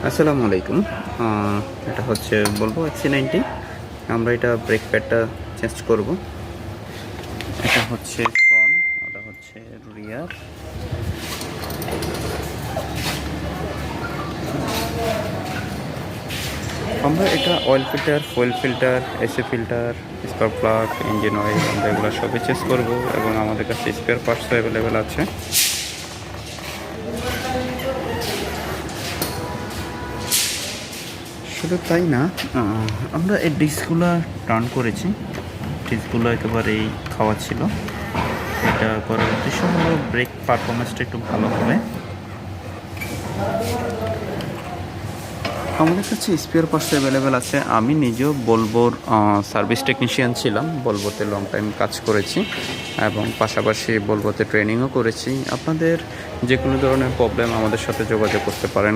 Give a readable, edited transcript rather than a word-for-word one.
আসসালামু আলাইকুম। এটা হচ্ছে বলবো XC90। আমরা এটা ব্রেক প্যাডটা চেঞ্জ করব। এটা হচ্ছে ফ্রন্ট, ওটা হচ্ছে রিয়ার। আমরা এটা oil filter, fuel filter, AC filter, spark plug, engine oil আমরা এগুলো সবই চেঞ্জ করব এবং আমাদের কাছে স্পেয়ার পার্টসও অ্যাভেলেবেল আছে। শুধু তাই না, আমরা এই ডিস্কগুলো টার্ন করেছি। ডিস্কগুলো একেবারেই খাওয়া ছিল। এটা করার উদ্দেশ্য হলো ব্রেক পারফরমেন্সটা একটু ভালো হবে। আমাদের কাছে স্পেয়ার পার্টস অ্যাভেলেবেল আছে। আমি নিজেও ভলভোর সার্ভিস টেকনিশিয়ান ছিলাম, ভলভোতে লং টাইম কাজ করেছি এবং পাশাপাশি ভলভোতে ট্রেনিংও করেছি। আপনাদের যে কোনো ধরনের প্রবলেম আমাদের সাথে যোগাযোগ করতে পারেন।